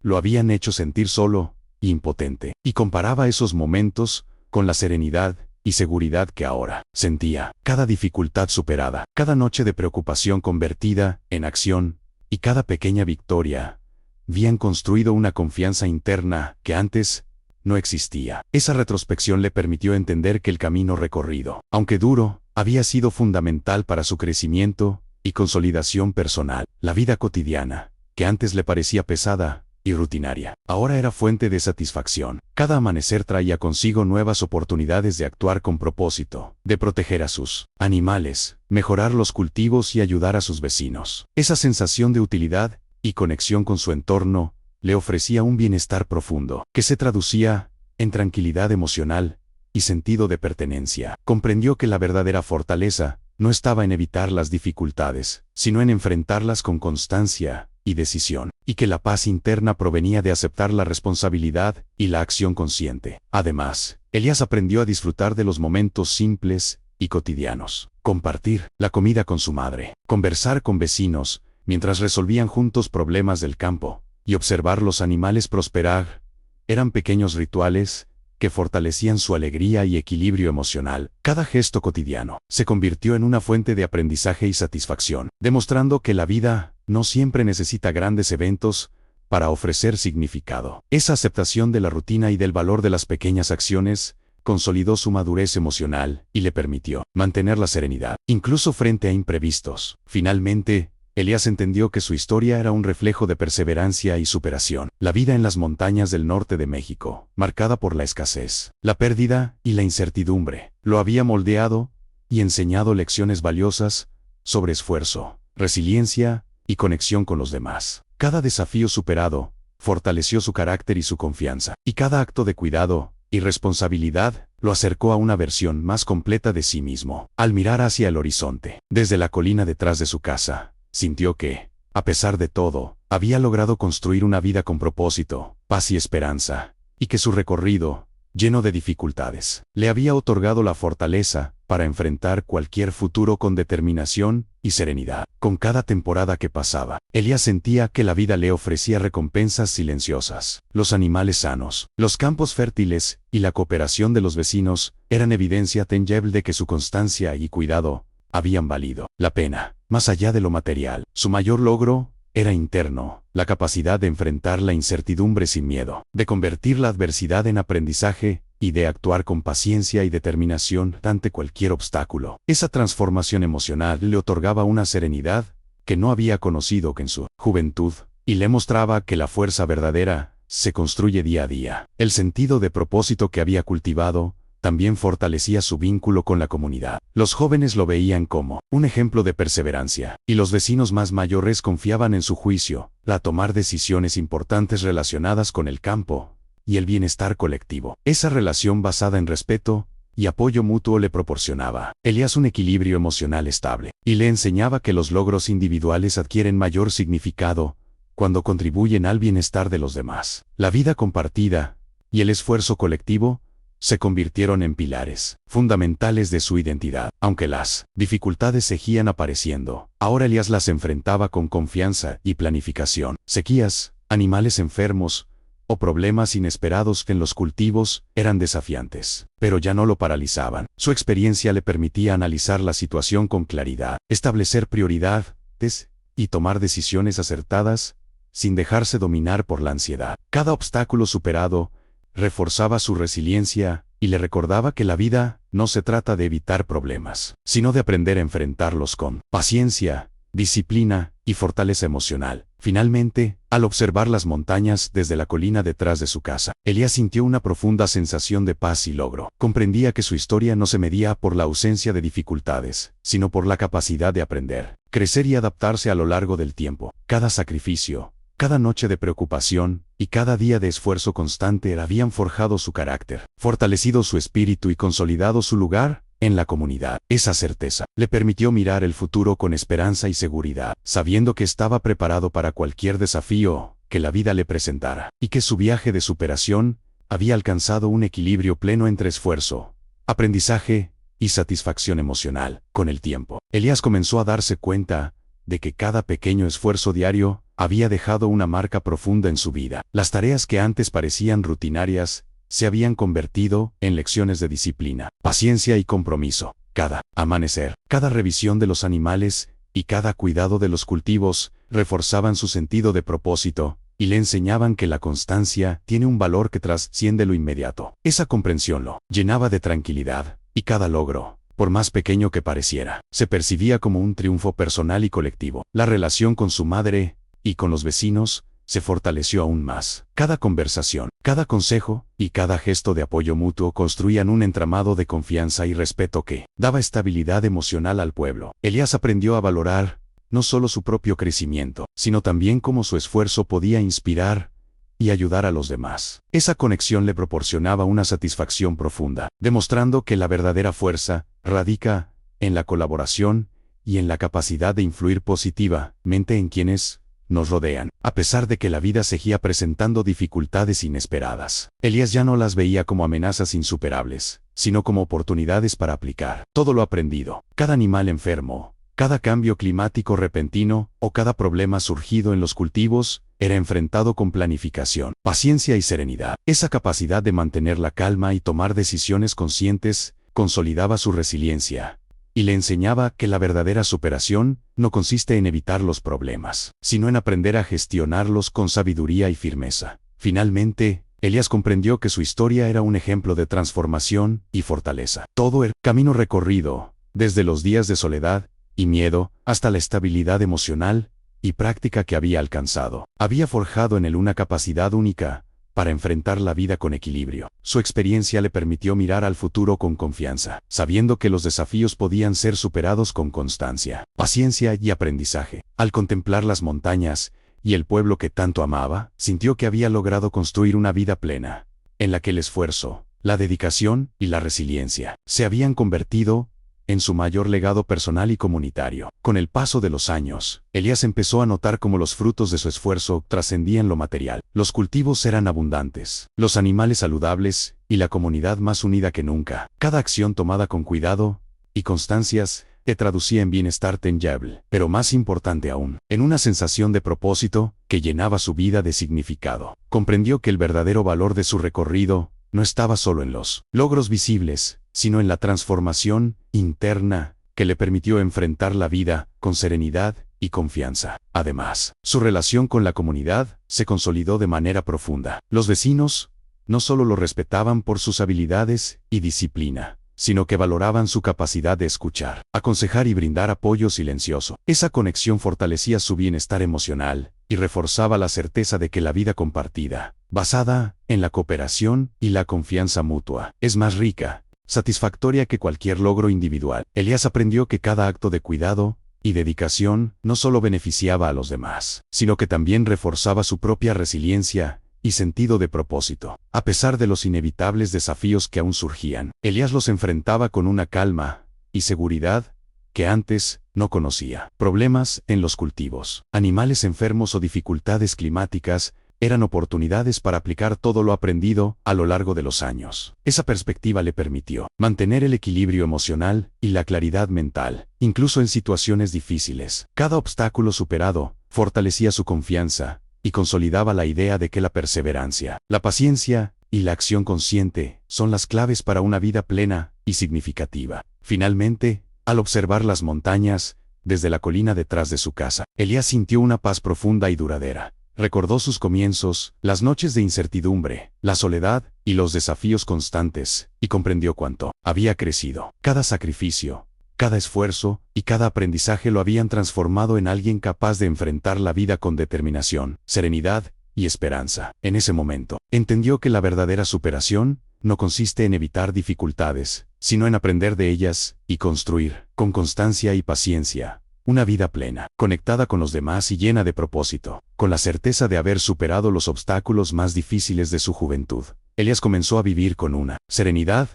lo habían hecho sentir solo e impotente, y comparaba esos momentos con la serenidad y seguridad que ahora sentía. Cada dificultad superada, cada noche de preocupación convertida en acción, y cada pequeña victoria, habían construido una confianza interna que antes no existía. Esa retrospección le permitió entender que el camino recorrido, aunque duro, había sido fundamental para su crecimiento y consolidación personal. La vida cotidiana, que antes le parecía pesada y rutinaria, ahora era fuente de satisfacción. Cada amanecer traía consigo nuevas oportunidades de actuar con propósito, de proteger a sus animales, mejorar los cultivos y ayudar a sus vecinos. Esa sensación de utilidad y conexión con su entorno le ofrecía un bienestar profundo, que se traducía en tranquilidad emocional y sentido de pertenencia. Comprendió que la verdadera fortaleza no estaba en evitar las dificultades, sino en enfrentarlas con constancia y decisión, y que la paz interna provenía de aceptar la responsabilidad y la acción consciente. Además, Elías aprendió a disfrutar de los momentos simples y cotidianos. Compartir la comida con su madre, conversar con vecinos mientras resolvían juntos problemas del campo, y observar los animales prosperar, eran pequeños rituales que fortalecían su alegría y equilibrio emocional. Cada gesto cotidiano se convirtió en una fuente de aprendizaje y satisfacción, demostrando que la vida no siempre necesita grandes eventos para ofrecer significado. Esa aceptación de la rutina y del valor de las pequeñas acciones consolidó su madurez emocional y le permitió mantener la serenidad, incluso frente a imprevistos. Finalmente, Elías entendió que su historia era un reflejo de perseverancia y superación. La vida en las montañas del norte de México, marcada por la escasez, la pérdida y la incertidumbre, lo había moldeado y enseñado lecciones valiosas sobre esfuerzo, resiliencia y conexión con los demás. Cada desafío superado fortaleció su carácter y su confianza, y cada acto de cuidado y responsabilidad lo acercó a una versión más completa de sí mismo. Al mirar hacia el horizonte, desde la colina detrás de su casa, sintió que, a pesar de todo, había logrado construir una vida con propósito, paz y esperanza, y que su recorrido, lleno de dificultades, le había otorgado la fortaleza para enfrentar cualquier futuro con determinación y serenidad. Con cada temporada que pasaba, Elías sentía que la vida le ofrecía recompensas silenciosas. Los animales sanos, los campos fértiles y la cooperación de los vecinos eran evidencia tangible de que su constancia y cuidado habían valido la pena. Más allá de lo material, su mayor logro era interno, la capacidad de enfrentar la incertidumbre sin miedo, de convertir la adversidad en aprendizaje y de actuar con paciencia y determinación ante cualquier obstáculo. Esa transformación emocional le otorgaba una serenidad que no había conocido en su juventud, y le mostraba que la fuerza verdadera se construye día a día. El sentido de propósito que había cultivado también fortalecía su vínculo con la comunidad. Los jóvenes lo veían como un ejemplo de perseverancia, y los vecinos más mayores confiaban en su juicio, para tomar decisiones importantes relacionadas con el campo y el bienestar colectivo. Esa relación basada en respeto y apoyo mutuo le proporcionaba a Elías un equilibrio emocional estable, y le enseñaba que los logros individuales adquieren mayor significado cuando contribuyen al bienestar de los demás. La vida compartida y el esfuerzo colectivo se convirtieron en pilares fundamentales de su identidad. Aunque las dificultades seguían apareciendo, ahora Elías las enfrentaba con confianza y planificación. Sequías, animales enfermos o problemas inesperados en los cultivos eran desafiantes, pero ya no lo paralizaban. Su experiencia le permitía analizar la situación con claridad, establecer prioridades y tomar decisiones acertadas, sin dejarse dominar por la ansiedad. Cada obstáculo superado reforzaba su resiliencia y le recordaba que la vida no se trata de evitar problemas, sino de aprender a enfrentarlos con paciencia, disciplina y fortaleza emocional. Finalmente, al observar las montañas desde la colina detrás de su casa, Elías sintió una profunda sensación de paz y logro. Comprendía que su historia no se medía por la ausencia de dificultades, sino por la capacidad de aprender, crecer y adaptarse a lo largo del tiempo. Cada sacrificio, cada noche de preocupación y cada día de esfuerzo constante habían forjado su carácter, fortalecido su espíritu y consolidado su lugar en la comunidad. Esa certeza le permitió mirar el futuro con esperanza y seguridad, sabiendo que estaba preparado para cualquier desafío que la vida le presentara, y que su viaje de superación había alcanzado un equilibrio pleno entre esfuerzo, aprendizaje y satisfacción emocional. Con el tiempo, Elías comenzó a darse cuenta de que cada pequeño esfuerzo diario había dejado una marca profunda en su vida. Las tareas que antes parecían rutinarias se habían convertido en lecciones de disciplina, paciencia y compromiso. Cada amanecer, cada revisión de los animales y cada cuidado de los cultivos reforzaban su sentido de propósito y le enseñaban que la constancia tiene un valor que trasciende lo inmediato. Esa comprensión lo llenaba de tranquilidad, y cada logro, por más pequeño que pareciera, se percibía como un triunfo personal y colectivo. La relación con su madre y con los vecinos se fortaleció aún más. Cada conversación, cada consejo y cada gesto de apoyo mutuo construían un entramado de confianza y respeto que daba estabilidad emocional al pueblo. Elías aprendió a valorar no solo su propio crecimiento, sino también cómo su esfuerzo podía inspirar y ayudar a los demás. Esa conexión le proporcionaba una satisfacción profunda, demostrando que la verdadera fuerza radica en la colaboración y en la capacidad de influir positivamente en quienes nos rodean. A pesar de que la vida seguía presentando dificultades inesperadas, Elías ya no las veía como amenazas insuperables, sino como oportunidades para aplicar todo lo aprendido. Cada animal enfermo, cada cambio climático repentino o cada problema surgido en los cultivos era enfrentado con planificación, paciencia y serenidad. Esa capacidad de mantener la calma y tomar decisiones conscientes consolidaba su resiliencia y le enseñaba que la verdadera superación no consiste en evitar los problemas, sino en aprender a gestionarlos con sabiduría y firmeza. Finalmente, Elías comprendió que su historia era un ejemplo de transformación y fortaleza. Todo el camino recorrido, desde los días de soledad y miedo hasta la estabilidad emocional y práctica que había alcanzado, había forjado en él una capacidad única para enfrentar la vida con equilibrio. Su experiencia le permitió mirar al futuro con confianza, sabiendo que los desafíos podían ser superados con constancia, paciencia y aprendizaje. Al contemplar las montañas y el pueblo que tanto amaba, sintió que había logrado construir una vida plena, en la que el esfuerzo, la dedicación y la resiliencia se habían convertido en su mayor legado personal y comunitario. Con el paso de los años, Elías empezó a notar cómo los frutos de su esfuerzo trascendían lo material. Los cultivos eran abundantes, los animales saludables y la comunidad más unida que nunca. Cada acción tomada con cuidado y constancias se traducía en bienestar tangible, pero más importante aún, en una sensación de propósito que llenaba su vida de significado. Comprendió que el verdadero valor de su recorrido no estaba solo en los logros visibles, sino en la transformación interna que le permitió enfrentar la vida con serenidad y confianza. Además, su relación con la comunidad se consolidó de manera profunda. Los vecinos no solo lo respetaban por sus habilidades y disciplina, sino que valoraban su capacidad de escuchar, aconsejar y brindar apoyo silencioso. Esa conexión fortalecía su bienestar emocional y reforzaba la certeza de que la vida compartida, basada en la cooperación y la confianza mutua, es más rica, satisfactoria que cualquier logro individual. Elías aprendió que cada acto de cuidado y dedicación no solo beneficiaba a los demás, sino que también reforzaba su propia resiliencia y sentido de propósito. A pesar de los inevitables desafíos que aún surgían, Elías los enfrentaba con una calma y seguridad que antes no conocía. Problemas en los cultivos, animales enfermos o dificultades climáticas eran oportunidades para aplicar todo lo aprendido a lo largo de los años. Esa perspectiva le permitió mantener el equilibrio emocional y la claridad mental, incluso en situaciones difíciles. Cada obstáculo superado fortalecía su confianza y consolidaba la idea de que la perseverancia, la paciencia y la acción consciente son las claves para una vida plena y significativa. Finalmente, al observar las montañas desde la colina detrás de su casa, Elías sintió una paz profunda y duradera. Recordó sus comienzos, las noches de incertidumbre, la soledad y los desafíos constantes, y comprendió cuánto había crecido. Cada sacrificio, cada esfuerzo y cada aprendizaje lo habían transformado en alguien capaz de enfrentar la vida con determinación, serenidad y esperanza. En ese momento, entendió que la verdadera superación no consiste en evitar dificultades, sino en aprender de ellas y construir, con constancia y paciencia, una vida plena, conectada con los demás y llena de propósito. Con la certeza de haber superado los obstáculos más difíciles de su juventud, Elías comenzó a vivir con una serenidad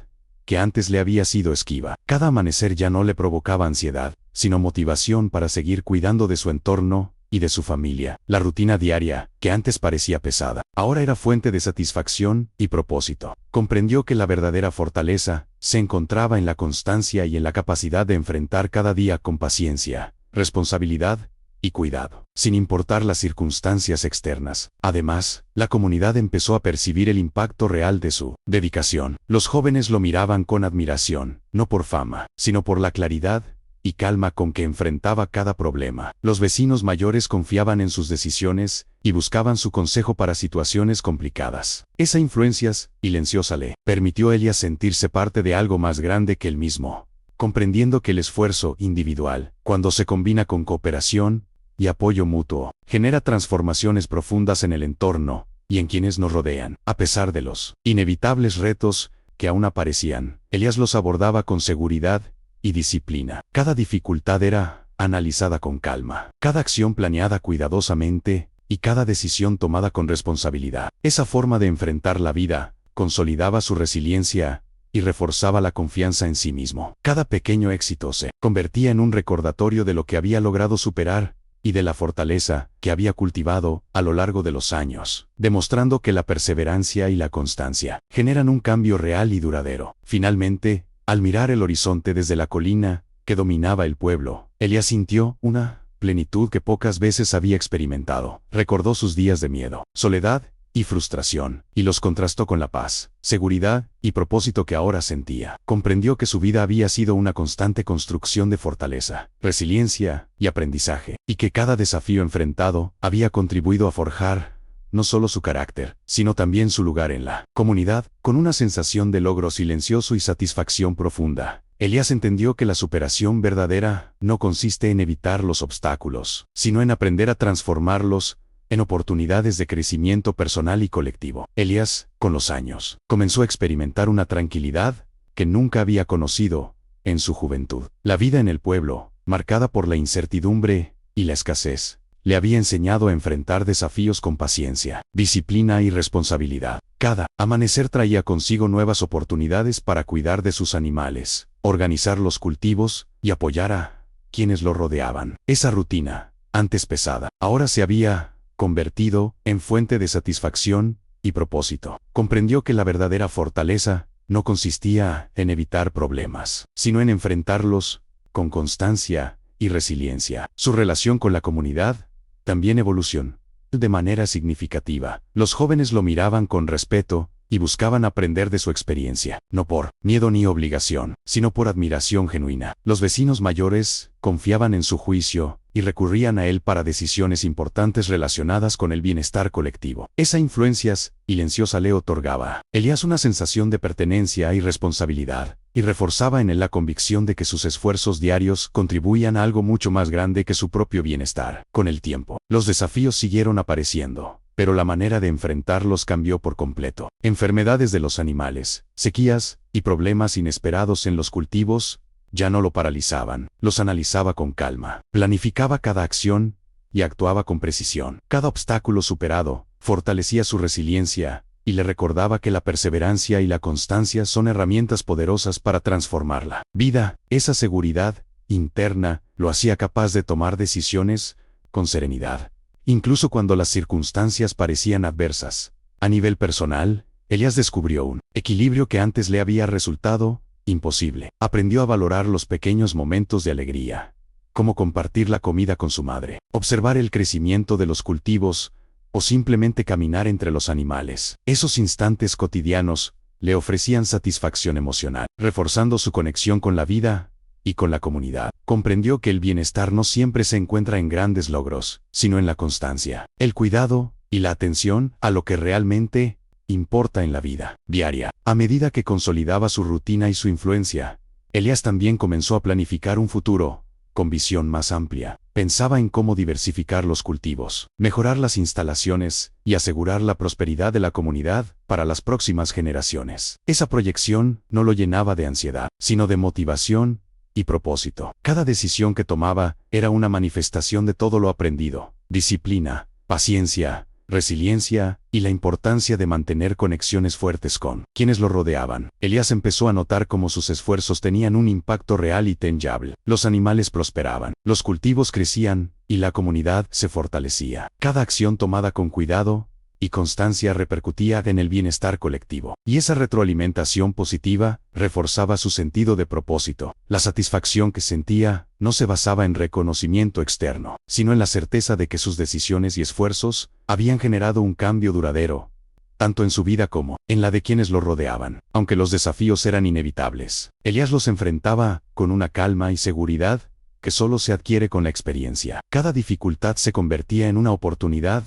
que antes le había sido esquiva. Cada amanecer ya no le provocaba ansiedad, sino motivación para seguir cuidando de su entorno y de su familia. La rutina diaria, que antes parecía pesada, ahora era fuente de satisfacción y propósito. Comprendió que la verdadera fortaleza se encontraba en la constancia y en la capacidad de enfrentar cada día con paciencia, responsabilidad y cuidado, sin importar las circunstancias externas. Además, la comunidad empezó a percibir el impacto real de su dedicación. Los jóvenes lo miraban con admiración, no por fama, sino por la claridad y calma con que enfrentaba cada problema. Los vecinos mayores confiaban en sus decisiones y buscaban su consejo para situaciones complicadas. Esa influencia silenciosa le permitió a Elías sentirse parte de algo más grande que él mismo, comprendiendo que el esfuerzo individual, cuando se combina con cooperación y apoyo mutuo, genera transformaciones profundas en el entorno y en quienes nos rodean. A pesar de los inevitables retos que aún aparecían, Elías los abordaba con seguridad y disciplina. Cada dificultad era analizada con calma, cada acción planeada cuidadosamente y cada decisión tomada con responsabilidad. Esa forma de enfrentar la vida consolidaba su resiliencia y reforzaba la confianza en sí mismo. Cada pequeño éxito se convertía en un recordatorio de lo que había logrado superar y de la fortaleza que había cultivado a lo largo de los años, demostrando que la perseverancia y la constancia generan un cambio real y duradero. Finalmente, al mirar el horizonte desde la colina que dominaba el pueblo, Elías sintió una plenitud que pocas veces había experimentado. Recordó sus días de miedo, soledad y frustración, y los contrastó con la paz, seguridad y propósito que ahora sentía. Comprendió que su vida había sido una constante construcción de fortaleza, resiliencia y aprendizaje, y que cada desafío enfrentado había contribuido a forjar no solo su carácter, sino también su lugar en la comunidad. Con una sensación de logro silencioso y satisfacción profunda, Elías entendió que la superación verdadera no consiste en evitar los obstáculos, sino en aprender a transformarlos en oportunidades de crecimiento personal y colectivo. Elías, con los años, comenzó a experimentar una tranquilidad que nunca había conocido en su juventud. La vida en el pueblo, marcada por la incertidumbre y la escasez, le había enseñado a enfrentar desafíos con paciencia, disciplina y responsabilidad. Cada amanecer traía consigo nuevas oportunidades para cuidar de sus animales, organizar los cultivos y apoyar a quienes lo rodeaban. Esa rutina, antes pesada, ahora se había convertido en fuente de satisfacción y propósito. Comprendió que la verdadera fortaleza no consistía en evitar problemas, sino en enfrentarlos con constancia y resiliencia. Su relación con la comunidad también evolucionó de manera significativa. Los jóvenes lo miraban con respeto y buscaban aprender de su experiencia, no por miedo ni obligación, sino por admiración genuina. Los vecinos mayores confiaban en su juicio y recurrían a él para decisiones importantes relacionadas con el bienestar colectivo. Esa influencia silenciosa le otorgaba a Elías una sensación de pertenencia y responsabilidad, y reforzaba en él la convicción de que sus esfuerzos diarios contribuían a algo mucho más grande que su propio bienestar. Con el tiempo, los desafíos siguieron apareciendo, pero la manera de enfrentarlos cambió por completo. Enfermedades de los animales, sequías y problemas inesperados en los cultivos ya no lo paralizaban. Los analizaba con calma, planificaba cada acción y actuaba con precisión. Cada obstáculo superado fortalecía su resiliencia y le recordaba que la perseverancia y la constancia son herramientas poderosas para transformar la vida. Esa seguridad interna lo hacía capaz de tomar decisiones con serenidad incluso cuando las circunstancias parecían adversas. A nivel personal, Elías descubrió un equilibrio que antes le había resultado imposible. Aprendió a valorar los pequeños momentos de alegría, como compartir la comida con su madre, observar el crecimiento de los cultivos, o simplemente caminar entre los animales. Esos instantes cotidianos le ofrecían satisfacción emocional, reforzando su conexión con la vida y con la comunidad. Comprendió que el bienestar no siempre se encuentra en grandes logros, sino en la constancia, el cuidado y la atención a lo que realmente importa en la vida diaria. A medida que consolidaba su rutina y su influencia, Elías también comenzó a planificar un futuro con visión más amplia. Pensaba en cómo diversificar los cultivos, mejorar las instalaciones y asegurar la prosperidad de la comunidad para las próximas generaciones. Esa proyección no lo llenaba de ansiedad, sino de motivación y propósito. Cada decisión que tomaba era una manifestación de todo lo aprendido: disciplina, paciencia, resiliencia y la importancia de mantener conexiones fuertes con quienes lo rodeaban. Elías empezó a notar cómo sus esfuerzos tenían un impacto real y tangible. Los animales prosperaban, los cultivos crecían y la comunidad se fortalecía. Cada acción tomada con cuidado y constancia repercutía en el bienestar colectivo, y esa retroalimentación positiva reforzaba su sentido de propósito. La satisfacción que sentía no se basaba en reconocimiento externo, sino en la certeza de que sus decisiones y esfuerzos habían generado un cambio duradero, tanto en su vida como en la de quienes lo rodeaban. Aunque los desafíos eran inevitables, Elías los enfrentaba con una calma y seguridad que solo se adquiere con la experiencia. Cada dificultad se convertía en una oportunidad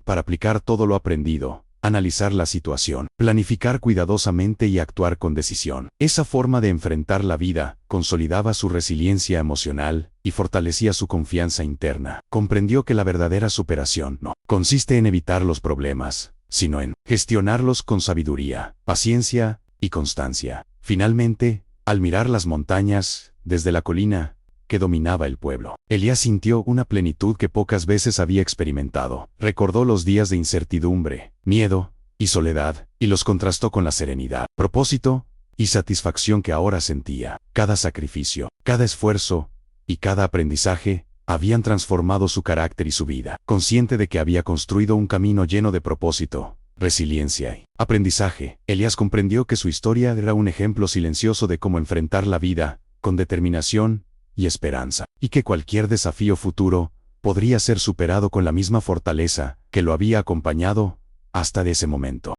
para aplicar todo lo aprendido, analizar la situación, planificar cuidadosamente y actuar con decisión. Esa forma de enfrentar la vida consolidaba su resiliencia emocional y fortalecía su confianza interna. Comprendió que la verdadera superación no consiste en evitar los problemas, sino en gestionarlos con sabiduría, paciencia y constancia. Finalmente, al mirar las montañas desde la colina que dominaba el pueblo, Elías sintió una plenitud que pocas veces había experimentado. Recordó los días de incertidumbre, miedo y soledad, y los contrastó con la serenidad, propósito y satisfacción que ahora sentía. Cada sacrificio, cada esfuerzo y cada aprendizaje habían transformado su carácter y su vida. Consciente de que había construido un camino lleno de propósito, resiliencia y aprendizaje, Elías comprendió que su historia era un ejemplo silencioso de cómo enfrentar la vida con determinación y esperanza, y que cualquier desafío futuro podría ser superado con la misma fortaleza que lo había acompañado hasta ese momento.